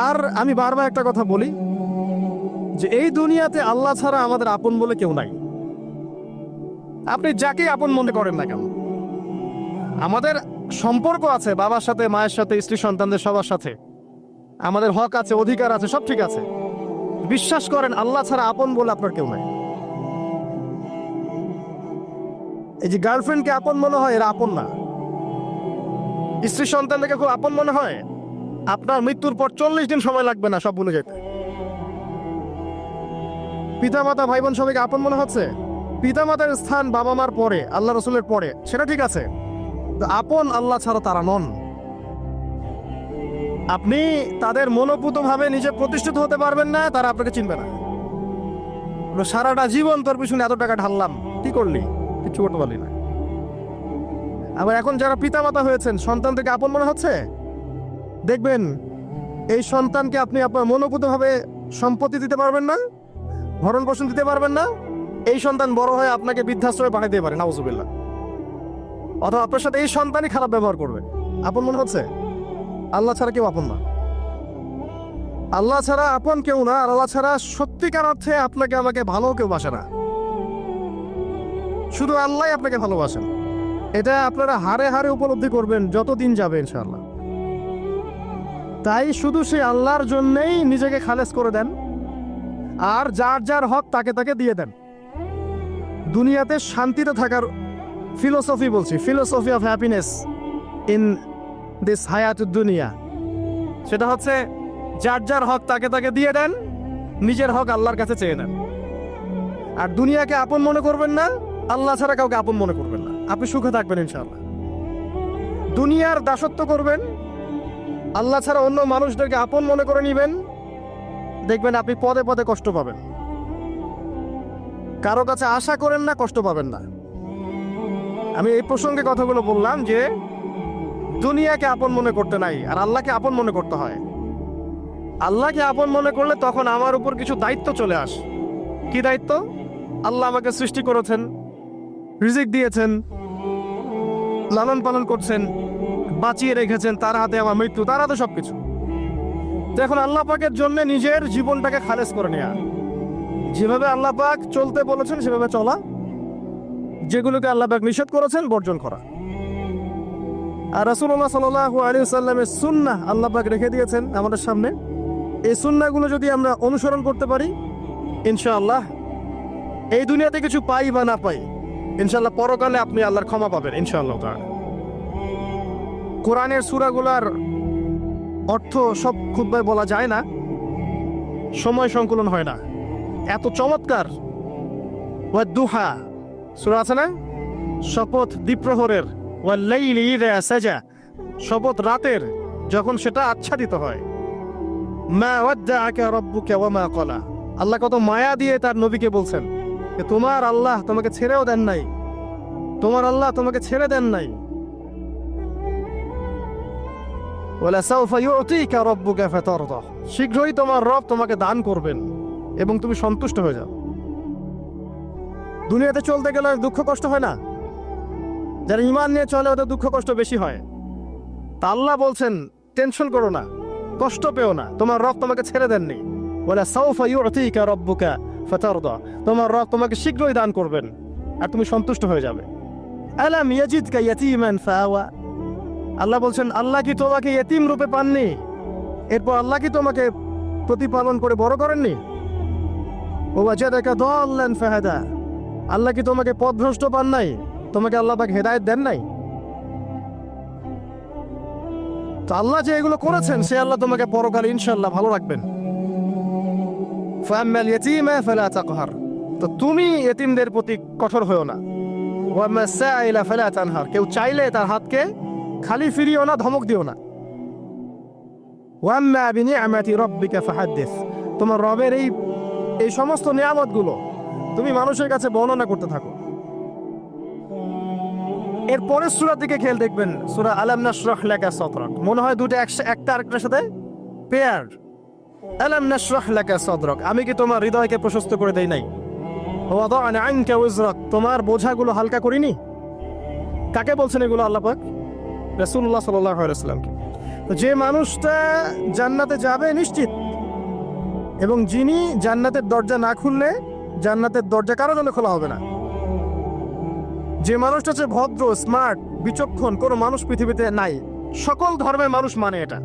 আর আমি বারবার একটা কথা বলি যে এই দুনিয়াতে আল্লাহ ছাড়া আমাদের আপন বলে কেউ নাই। আপনি যাকে আপন মনে করেন না কেন, আমাদের সম্পর্ক আছে বাবার সাথে, মায়ের সাথে, স্ত্রী সন্তানদের সবার সাথে, আমাদের হক আছে, অধিকার আছে, সব ঠিক আছে। বিশ্বাস করেন আল্লাহ ছাড়া আপন বলে আপনার কেউ নাই। এই যে গার্লফ্রেন্ডকে আপন মনে হয়, এরা আপন না। স্ত্রী সন্তানকে খুব আপন মনে হয়, আপনার মৃত্যুর পর 40 দিন সময় লাগবে না সব ভুলে যেতে। পিতা মাতা ভাই বোন সবাইকে আপন মনে হচ্ছে। পিতা মাতার স্থান বাবা মার পরে, আল্লাহ রসুলের পরে, সেটা ঠিক আছে। আপন আল্লাহ ছাড়া তারা নন। আপনি তাদের মনোপুতভাবে নিজে প্রতিষ্ঠিত হতে পারবেন না, তারা আপনাকে চিনবে না। সারাটা জীবন তোর পিছনে এত টাকা ঢাললাম, কি করলি? কিছু করতে পারলি না। আবার এখন যারা পিতা মাতা হয়েছেন, সন্তান থেকে আপন মনে হচ্ছে, দেখবেন এই সন্তানকে আপনি আপনার মনোপুতভাবে সম্পত্তি দিতে পারবেন না, ভরণ পোষণ দিতে পারবেন না। এই সন্তান বড় হয়ে আপনাকে বৃদ্ধাশ্রমে পাঠিয়ে দিতে পারে, নাউজুবিল্লাহ। অথবা আপনার সাথে এই সন্তানই খারাপ ব্যবহার করবে। আপন মনে হচ্ছে? আল্লাহ ছাড়া কেউ আপন না। আল্লাহ ছাড়া আপন কেউ না। আর আল্লাহ ছাড়া সত্যিকার অর্থে আপনাকে আমাকে ভালো কেউ বাসে না। শুধু আল্লাহ আপনাকে ভালোবাসেন। এটা আপনারা হারে হারে উপলব্ধি করবেন যত দিন যাবে ইনশাআল্লাহ। তাই শুধু সেই আল্লাহর জন্যই নিজেকে খালেস করে দেন, আর যার যার হক তাকে তাকে দিয়ে দেন। দুনিয়াতে শান্তিতে থাকার ফিলোসফি বলছি, philosophy of happiness in this হায়াতুদ দুনিয়া, সেটা হচ্ছে যার যার হক তাকে তাকে দিয়ে দেন, নিজের হক আল্লাহর কাছে চেয়ে নেন। আর দুনিয়াকে আপন মনে করবেন না, আল্লাহ ছাড়া কাউকে আপন মনে করবেন না। আপনি সুখে থাকবেন ইনশাআল্লাহ। দুনিয়ার দাসত্ব করবেন, আল্লাহ ছাড়া অন্য মানুষদেরকে আপন মনে করে নেবেন, দেখবেন আপনি পদে পদে কষ্ট পাবেন। কারো কাছে আশা করেন না, কষ্ট পাবেন না। আমি এই প্রসঙ্গে কথাগুলো বললাম যে দুনিয়াকে আপন মনে করতে নাই, আর আল্লাহকে আপন মনে করতে হয়। আল্লাহকে আপন মনে করলে তখন আমার উপর কিছু দায়িত্ব চলে আসে। কি দায়িত্ব? আল্লাহ আমাকে সৃষ্টি করেছেন, রিজিক দিয়েছেন, লালন পালন করছেন, বাঁচিয়ে রেখেছেন, তার হাতে আমার মৃত্যু, তার হাতে সবকিছু। তো এখন আল্লাহ পাকের জন্য নিজের জীবনটাকে খালেজ করে নেওয়া, যেভাবে আল্লাহ পাক চলতে বলেছেন সেভাবে চলা, যেগুলোকে আল্লাহ পাক নিষেধ করেছেন বর্জন করা। আর রাসূলুল্লাহ সাল্লাল্লাহু আলাইহি ওয়াসাল্লামের সুন্নাহ আল্লাহ পাক রেখে দিয়েছেন আমাদের সামনে। এই সুন্নাহগুলো যদি আমরা অনুসরণ করতে পারি, ইনশাআল্লাহ এই দুনিয়াতে কিছু পাই বা না পাই, ইনশাআল্লাহ পরকালে আপনি আল্লাহর ক্ষমা পাবেন ইনশাআল্লাহ তাআলা। কোরআনের সূরাগুলোর অর্থ সব খুতবায় বলা যায় না, সময় সংকুলন হয় না। এত চমৎকার ওয়াদ-দুহা সূরা আছে না, শপথ দ্বিপ্রহরের, ওয়াল-লাইলি ইযা সাজা, শপথ রাতের যখন সেটা আচ্ছাদিত হয়। মা ওয়াদ্দাআকা রাব্বুকা ওয়া মা ক্বালা, আল্লাহ কত মায়া দিয়ে তার নবীকে বলছেন যে তোমার আল্লাহ তোমাকে ছেড়েও দেন নাই, তোমার আল্লাহ তোমাকে ছেড়ে দেন নাই। ওয়ালা সাউফা ইউতিকা রাব্বুকা ফাতারদা, শীঘ্রই তোমার রব তোমাকে দান করবেন এবং তুমি সন্তুষ্ট হয়ে যাও। দুনিয়াতে চলতে গেলে দুঃখ কষ্ট হয় না? যারা ঈমান নিয়ে চলে ওদের দুঃখ কষ্ট বেশি হয়। তা আল্লাহ বলছেন টেনশন করো না, কষ্ট পেও না, তোমার রব তোমাকে ছেড়ে দেননি। ওয়ালা সাউফা ইউতিকা রাব্বুকা ফাতারদা, তোমার রব তোমাকে শীঘ্রই দান করবেন আর তুমি সন্তুষ্ট হয়ে যাবে। আলাম ইয়াজিদকা ইয়াতীমান ফাআওয়া, আল্লাহ বলছেন আল্লাহ কি তোমাকে ইতিম রূপে পাননি, এরপর আল্লাহ কি তোমাকে প্রতিপালন করে বড় করেননি? ওয়াজাদাকা দাল্লান ফাহাদা, আল্লাহ কি তোমাকে পথভ্রষ্ট পান নাই, তোমাকে আল্লাহ পাক হেদায়েত দেন নাই? তো আল্লাহ যে এগুলো করেছেন সে আল্লাহ তোমাকে পরকালে ইনশাআল্লাহ ভালো রাখবেন। ফাআম্মাল ইয়াতীমা ফালা তাকহার, তো তুমি ইতিমদের প্রতি কঠোর হয়ো না। ওয়াম্মা সাইলা ফালা তানহার, কেউ চাইলে তার হাতকে খালি ফিরিও না, ধমক দিও না। ওয়াম্মা বিনিআমাতি রাব্বিকা ফাহাদ্দিস, তোমার রবের এই সমস্ত নিয়ামতগুলো তুমি মানুষের কাছে বর্ণনা করতে থাকো। এর পরের সূরার দিকে খেয়াল দেখবেন, সূরা আলাম নাশরাহ লাকা সাদরাক, মনে হয় দুটো একটা আরেকটার সাথে পেয়ার। আলাম নাশরাহ লাকা সাদরাক, আমি কি তোমার হৃদয়কে প্রশস্ত করে দেই নাই? ওয়াদা'না আনকা ওয়জরাক, তোমার বোঝাগুলো হালকা করিনি? কাকে বলছেন এগুলো আল্লাহ পাক? রাসূলুল্লাহ সাল্লাল্লাহু আলাইহি ওয়াসাল্লামকে। তো যে মানুষটা জান্নাতে যাবে নিশ্চিত, এবং যিনি জান্নাতের দরজা না খুললে জান্নাতের দরজা কারো জন্য খোলা হবে না। যে মানুষটা হচ্ছে ভদ্র, স্মার্ট, বিচক্ষণ, কোনো মানুষ পৃথিবীতে নাই। সকল ধর্মের মানুষ মানে এটা।